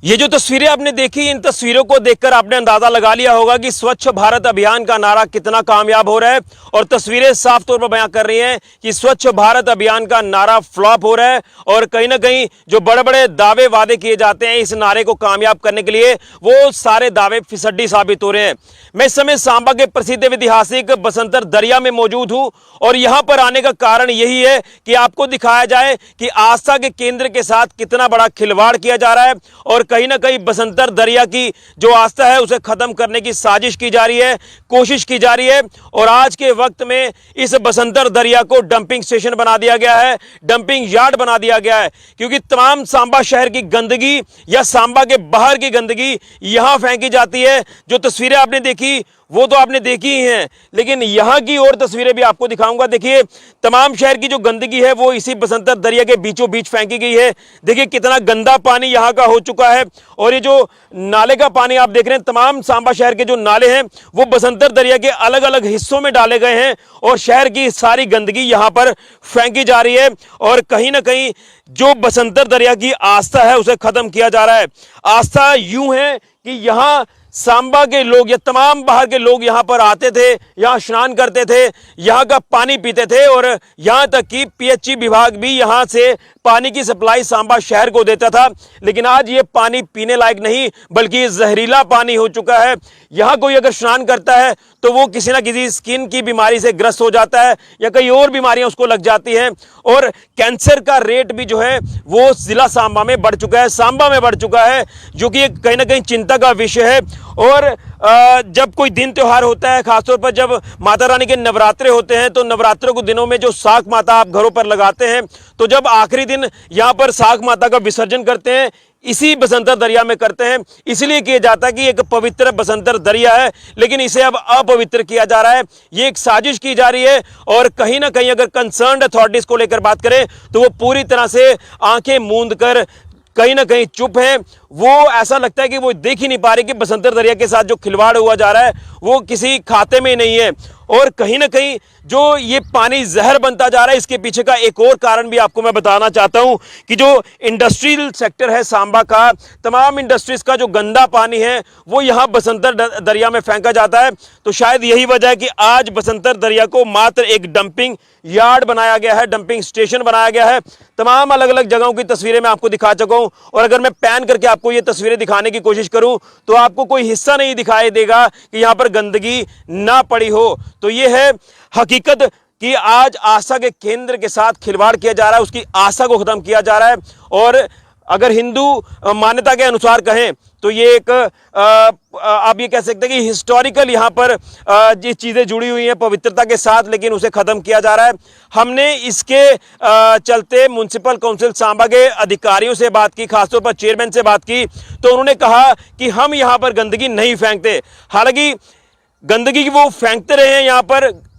ये जो तस्वीरें आपने देखी, इन तस्वीरों को देखकर आपने अंदाजा लगा लिया होगा कि स्वच्छ भारत अभियान का नारा कितना कामयाब हो रहा है। और तस्वीरें साफ तौर पर बयां कर रही हैं कि स्वच्छ भारत अभियान का नारा फ्लॉप हो रहा है और कहीं ना कहीं जो बड़े बड़े दावे वादे किए जाते हैं इस नारे को कामयाब करने के लिए, वो सारे दावे फिसड्डी साबित हो रहे हैं। मैं इस समय सांबा के प्रसिद्ध ऐतिहासिक बसंतर दरिया में मौजूद हूं और यहां पर आने का कारण यही है कि आपको दिखाया जाए कि आस्था के केंद्र के साथ कितना बड़ा खिलवाड़ किया जा रहा है और कहीं ना कहीं बसंतर दरिया की जो आस्था है उसे खत्म करने की साजिश की जा रही है, कोशिश की जा रही है। और आज के वक्त में इस बसंतर दरिया को डंपिंग स्टेशन बना दिया गया है, डंपिंग यार्ड बना दिया गया है, क्योंकि तमाम सांबा शहर की गंदगी या सांबा के बाहर की गंदगी यहां फेंकी जाती है। जो तस्वीरें आपने देखी वो तो आपने देखी ही हैं, लेकिन यहां की और तस्वीरें भी आपको दिखाऊंगा। देखिए, तमाम शहर की जो गंदगी है वो इसी बसंतर दरिया के बीचों बीच फेंकी गई है। देखिए कितना गंदा पानी यहां का हो चुका है। और ये जो नाले का पानी आप देख रहे हैं, तमाम सांबा शहर के जो नाले हैं वो बसंतर दरिया के अलग अलग हिस्सों में डाले गए हैं और शहर की सारी गंदगी यहां पर फेंकी जा रही है। और कहीं ना कहीं जो बसंतर दरिया की आस्था है उसे खत्म किया जा रहा है। आस्था यूं है कि यहां सांबा के लोग या तमाम बाहर के लोग यहां पर आते थे, यहां स्नान करते थे, यहां का पानी पीते थे और यहां तक कि पीएचई विभाग भी यहां से पानी की सप्लाई सांबा शहर को देता था। लेकिन आज ये पानी पीने लायक नहीं बल्कि जहरीला पानी हो चुका है। यहां कोई अगर स्नान करता है तो वो किसी ना किसी स्किन की बीमारी से ग्रस्त हो जाता है या कई और बीमारियां उसको लग जाती हैं। और कैंसर का रेट भी जो है वो जिला सांबा में बढ़ चुका है, सांबा में बढ़ चुका है, जो कि कहीं ना कहीं चिंता का विषय है। और जब कोई दिन त्योहार होता है, खासतौर पर जब माता रानी के नवरात्रे होते हैं, तो नवरात्रों के दिनों में जो साख माता आप घरों पर लगाते हैं, तो जब आखिरी दिन यहाँ पर साख माता का विसर्जन करते हैं इसी बसंतर दरिया में करते हैं। इसलिए किया जाता है कि एक पवित्र बसंतर दरिया है, लेकिन इसे अब अपवित्र किया जा रहा है। ये एक साजिश की जा रही है और कहीं ना कहीं अगर कंसर्न्ड अथॉरिटीज को लेकर बात करें तो वो पूरी तरह से आंखें मूंद कर कहीं ना कहीं चुप है। वो ऐसा लगता है कि वो देख ही नहीं पा रहे कि बसंतर दरिया के साथ जो खिलवाड़ हुआ जा रहा है वो किसी खाते में नहीं है। और कहीं ना कहीं जो ये पानी जहर बनता जा रहा है, इसके पीछे का एक और कारण भी आपको मैं बताना चाहता हूं कि जो इंडस्ट्रियल सेक्टर है सांबा का, तमाम इंडस्ट्रीज का जो गंदा पानी है वो यहां बसंतर दरिया में फेंका जाता है। तो शायद यही वजह है कि आज बसंतर दरिया को मात्र एक डंपिंग यार्ड बनाया गया है, डंपिंग स्टेशन बनाया गया है। तमाम अलग अलग जगहों की तस्वीरें मैं आपको दिखा चुका हूं और अगर मैं पैन करके आपको ये तस्वीरें दिखाने की कोशिश करूं तो आपको कोई हिस्सा नहीं दिखाई देगा कि यहां पर गंदगी ना पड़ी हो। तो ये है हकीकत कि आज आस्था के केंद्र के साथ खिलवाड़ किया जा रहा है, उसकी आस्था को खत्म किया जा रहा है। और अगर हिंदू मान्यता के अनुसार कहें तो ये एक आप ये कह सकते हैं कि हिस्टोरिकल यहाँ पर ये चीज़ें जुड़ी हुई हैं पवित्रता के साथ, लेकिन उसे ख़त्म किया जा रहा है। हमने इसके चलते म्युनिसिपल काउंसिल सांबा के अधिकारियों से बात की, खासतौर पर चेयरमैन से बात की, तो उन्होंने कहा कि हम यहाँ पर गंदगी नहीं फेंकते। हालांकि गंदगी की वो फेंकते रहे हैं,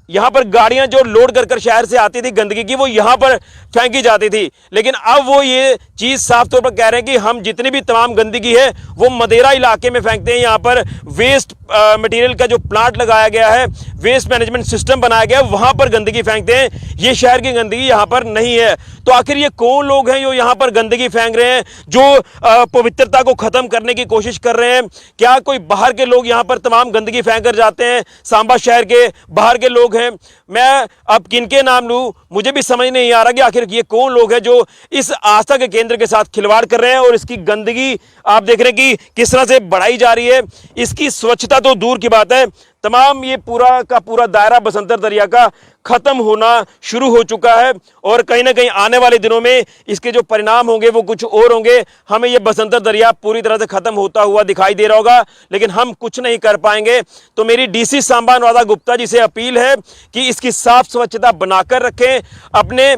यहाँ पर गाड़ियां जो लोड कर शहर से आती थी गंदगी की वो यहाँ पर फेंकी जाती थी। लेकिन अब वो ये चीज़ साफ तौर पर कह रहे हैं कि हम जितनी भी तमाम गंदगी है वो मदेरा इलाके में फेंकते हैं। यहाँ पर वेस्ट मटेरियल का जो प्लांट लगाया गया है, वेस्ट मैनेजमेंट सिस्टम बनाया गया है, वहाँ पर गंदगी फेंकते हैं। ये शहर की गंदगी यहाँ पर नहीं है। तो आखिर ये कौन लोग हैं जो यहाँ पर गंदगी फेंक रहे हैं, जो पवित्रता को ख़त्म करने की कोशिश कर रहे हैं? क्या कोई बाहर के लोग यहाँ पर तमाम गंदगी फेंक कर जाते हैं? सांबा शहर के बाहर के लोग हैं। मैं अब किनके नाम लूं मुझे भी समझ नहीं आ रहा कि आखिर ये कौन लोग हैं जो इस आस्था के केंद्र के साथ खिलवाड़ कर रहे हैं। और इसकी गंदगी आप देख रहे हैं कि किस तरह से बढ़ाई जा रही है। इसकी स्वच्छता तो दूर की बात है, तमाम ये पूरा का पूरा दायरा बसंतर दरिया का खत्म होना शुरू हो चुका है। और कहीं ना कहीं आने वाले दिनों में इसके जो परिणाम होंगे वो कुछ और होंगे। हमें ये बसंतर दरिया पूरी तरह से खत्म होता हुआ दिखाई दे रहा होगा, लेकिन हम कुछ नहीं कर पाएंगे। तो मेरी डीसी सांबा अनुराधा गुप्ता जी से अपील है कि इसकी साफ स्वच्छता बनाकर रखें। अपने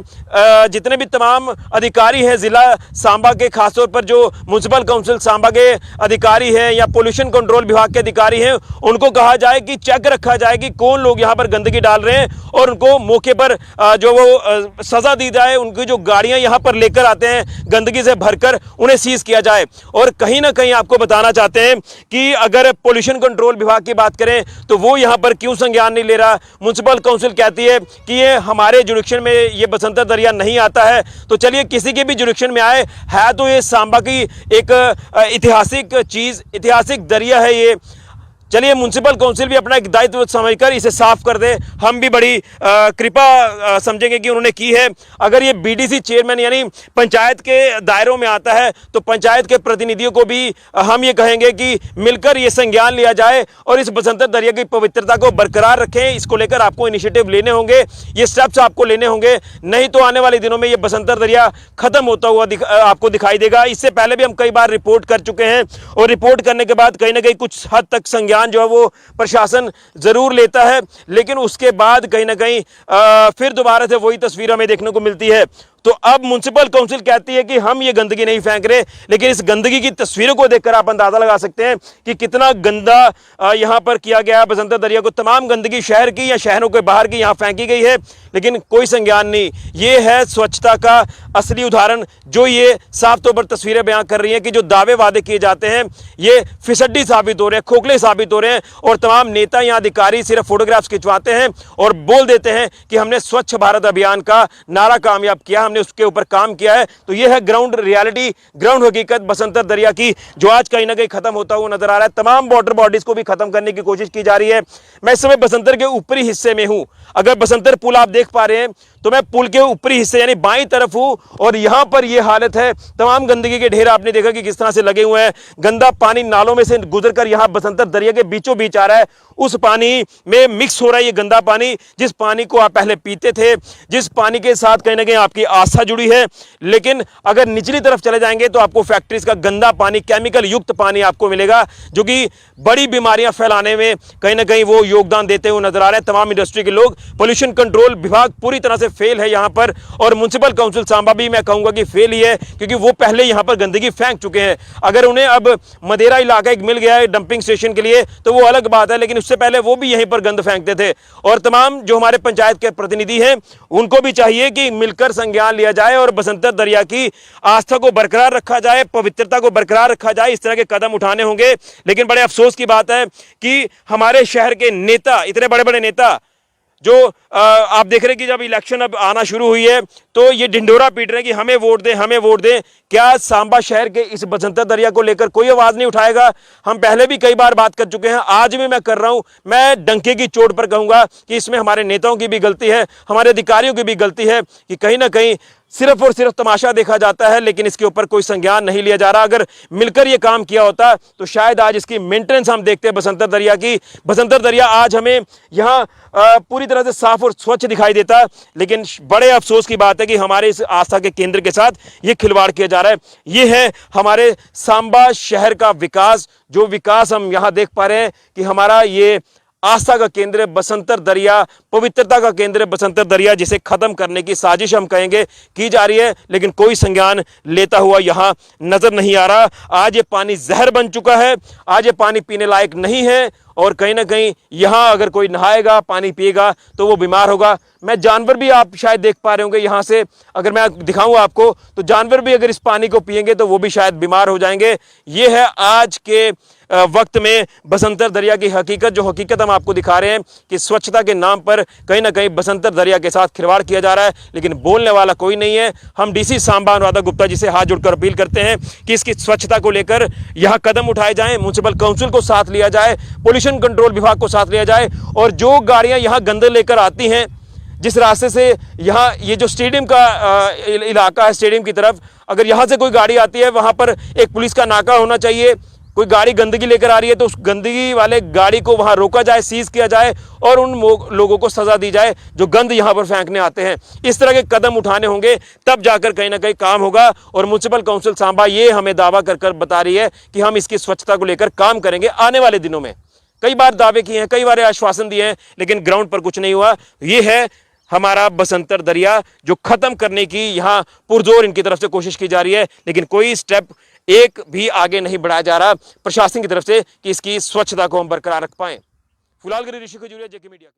जितने भी तमाम अधिकारी हैं जिला सांबा के, खासतौर पर जो म्युनिसिपल काउंसिल सांबा के अधिकारी हैं या पोल्यूशन कंट्रोल विभाग के अधिकारी हैं, उनको कहा जाए कि चेक रखा जाए कि कौन लोग यहाँ पर गंदगी डाल रहे हैं और उनको मौके पर जो वो सजा दी जाए। उनकी जो गाड़ियां यहाँ पर लेकर आते हैं गंदगी से भरकर, उन्हें सीज किया जाए। और कहीं ना कहीं आपको बताना चाहते हैं कि अगर पोल्यूशन कंट्रोल विभाग की बात करें तो वो यहाँ पर क्यों संज्ञान नहीं ले रहा? म्युनिसिपल काउंसिल कहती है कि ये हमारे जुरिडिक्शन में ये बसंतर दरिया नहीं आता है। तो चलिए किसी के भी जुरिक्शन में आए, है तो ये सांबा की एक ऐतिहासिक चीज, ऐतिहासिक दरिया है ये। चलिए म्युनिसिपल काउंसिल भी अपना एक दायित्व समझकर इसे साफ कर दे, हम भी बड़ी कृपा समझेंगे कि उन्होंने की है। अगर ये बीडीसी चेयरमैन यानी पंचायत के दायरों में आता है तो पंचायत के प्रतिनिधियों को भी हम ये कहेंगे कि मिलकर ये संज्ञान लिया जाए और इस बसंतर दरिया की पवित्रता को बरकरार रखें। इसको लेकर आपको इनिशिएटिव लेने होंगे, ये स्टेप्स आपको लेने होंगे, नहीं तो आने वाले दिनों में ये बसंतर दरिया खत्म होता हुआ आपको दिखाई देगा। इससे पहले भी हम कई बार रिपोर्ट कर चुके हैं और रिपोर्ट करने के बाद कहीं ना कहीं कुछ हद तक संज्ञान जो है वो प्रशासन जरूर लेता है, लेकिन उसके बाद कहीं ना कहीं फिर दोबारा से वही तस्वीर हमें देखने को मिलती है। तो अब म्युनिसिपल काउंसिल कहती है कि हम ये गंदगी नहीं फेंक रहे, लेकिन इस गंदगी की तस्वीरों को देखकर आप अंदाजा लगा सकते हैं कि कितना गंदा यहां पर किया गया है बसंतर दरिया को। तमाम गंदगी शहर की या शहरों के बाहर की यहां फेंकी गई है, लेकिन कोई संज्ञान नहीं। ये है स्वच्छता का असली उदाहरण, जो ये साफ तौर पर तस्वीरें बयां कर रही हैं कि जो दावे वादे किए जाते हैं ये फिसड्डी साबित हो रहे हैं, खोखले साबित हो रहे हैं। और तमाम नेता या अधिकारी सिर्फ फोटोग्राफ्स खिंचवाते हैं और बोल देते हैं कि हमने स्वच्छ भारत अभियान का नारा कामयाब किया, हमने उसके ऊपर काम किया है। तो यह है ग्राउंड रियलिटी, ग्राउंड हकीकत बसंतर दरिया की, जो आज कहीं ना कहीं खत्म होता हुआ नजर आ रहा है। तमाम वाटर बॉडीज को भी खत्म करने की कोशिश की जा रही है। मैं इस समय बसंतर के ऊपरी हिस्से में हूं। अगर बसंतर पुल आप देख पा रहे हैं तो मैं पुल के ऊपरी हिस्से यानी बाईं तरफ हूं और यहां पर यह हालत है। तमाम गंदगी के ढेर आपने देखा कि किस तरह से लगे हुए हैं। गंदा पानी नालों में से गुजरकर यहां बसंतर दरिया के बीचों बीच आ रहा है। उस पानी में मिक्स हो रहा है ये गंदा पानी, जिस पानी को आप पहले पीते थे, जिस पानी के साथ कहीं ना कहीं आपकी आस्था जुड़ी है। लेकिन अगर निचली तरफ चले जाएंगे तो आपको फैक्ट्रीज का गंदा पानी, केमिकल युक्त पानी आपको मिलेगा, जो कि बड़ी बीमारियां फैलाने में कहीं ना कहीं वो योगदान देते हुए नजर आ रहे हैं तमाम इंडस्ट्री के लोग। पोल्यूशन कंट्रोल विभाग पूरी तरह से फेल है यहां पर, और म्युनिसिपल काउंसिल सांबा भी मैं कहूंगा कि फेल ही है, क्योंकि वो पहले यहां पर गंदगी फेंक चुके हैं। अगर उन्हें अब मदेरा इलाका एक मिल गया है डंपिंग स्टेशन के लिए तो वो अलग बात है, लेकिन उससे पहले वो भी यहीं पर गंद फेंकते थे। और तमाम जो हमारे पंचायत के प्रतिनिधि हैं उनको भी चाहिए कि मिलकर संज्ञान लिया जाए और बसंतर दरिया की आस्था को बरकरार रखा जाए, पवित्रता को बरकरार रखा जाए। इस तरह के कदम उठाने होंगे। लेकिन बड़े अफसोस की बात है कि हमारे शहर के नेता, इतने बड़े बड़े नेता जो आप देख रहे हैं कि जब इलेक्शन अब आना शुरू हुई है तो ये ढिंढोरा पीट रहे हैं कि हमें वोट दें, हमें वोट दें। क्या सांबा शहर के इस बसंतर दरिया को लेकर कोई आवाज नहीं उठाएगा? हम पहले भी कई बार बात कर चुके हैं, आज भी मैं कर रहा हूं। मैं डंके की चोट पर कहूंगा कि इसमें हमारे नेताओं की भी गलती है, हमारे अधिकारियों की भी गलती है कि कहीं ना कहीं सिर्फ और सिर्फ तमाशा देखा जाता है, लेकिन इसके ऊपर कोई संज्ञान नहीं लिया जा रहा। अगर मिलकर यह काम किया होता तो शायद आज इसकी मेंटेनेंस हम देखते हैं बसंतर दरिया की। बसंतर दरिया आज हमें यहाँ पूरी तरह से साफ और स्वच्छ दिखाई देता, लेकिन बड़े अफसोस की बात है कि हमारे इस आस्था के केंद्र के साथ ये खिलवाड़ किया जा रहा है। ये है हमारे सांबा शहर का विकास, जो विकास हम यहाँ देख पा रहे हैं कि हमारा ये आस्था का केंद्र बसंतर दरिया, पवित्रता का केंद्र बसंतर दरिया, जिसे खत्म करने की साजिश हम कहेंगे की जा रही है, लेकिन कोई संज्ञान लेता हुआ यहां नजर नहीं आ रहा। आज ये पानी जहर बन चुका है, आज ये पानी पीने लायक नहीं है, और कहीं ना कहीं यहां अगर कोई नहाएगा, पानी पिएगा तो वो बीमार होगा। मैं जानवर भी आप शायद देख पा रहे होंगे यहां से, अगर मैं दिखाऊं आपको तो जानवर भी अगर इस पानी को पिएंगे तो वो भी शायद बीमार हो जाएंगे। ये है आज के वक्त में बसंतर दरिया की हकीकत, जो हकीकत हम आपको दिखा रहे हैं कि स्वच्छता के नाम पर कहीं ना कहीं बसंतर दरिया के साथ खिलवाड़ किया जा रहा है, लेकिन बोलने वाला कोई नहीं है। हम डीसी सांबा अनुराधा गुप्ता जी से हाथ जोड़कर अपील करते हैं कि इसकी स्वच्छता को लेकर यहाँ कदम उठाए जाएं, म्युनिसिपल काउंसिल को साथ लिया जाए, पोल्यूशन कंट्रोल विभाग को साथ लिया जाए, और जो गाड़ियां यहाँ गंदे लेकर आती हैं, जिस रास्ते से यहाँ ये जो स्टेडियम का इलाका है, स्टेडियम की तरफ अगर यहाँ से कोई गाड़ी आती है, वहाँ पर एक पुलिस का नाका होना चाहिए। कोई गाड़ी गंदगी लेकर आ रही है तो उस गंदगी वाले गाड़ी को वहां रोका जाए, सीज किया जाए, और उन लोगों को सजा दी जाए जो गंद यहां पर फेंकने आते हैं। इस तरह के कदम उठाने होंगे, तब जाकर कहीं ना कहीं काम होगा। और म्युनिसिपल काउंसिल सांबा ये हमें दावा कर बता रही है कि हम इसकी स्वच्छता को लेकर काम करेंगे आने वाले दिनों में। कई बार दावे किए हैं, कई बार आश्वासन दिए हैं, लेकिन ग्राउंड पर कुछ नहीं हुआ। ये है हमारा बसंतर दरिया, जो खत्म करने की यहाँ पुरजोर इनकी तरफ से कोशिश की जा रही है, लेकिन कोई स्टेप एक भी आगे नहीं बढ़ाया जा रहा प्रशासन की तरफ से कि इसकी स्वच्छता को हम बरकरार रख पाएं। फुलाल गिरी ऋषि खजूरिया, जेके मीडिया।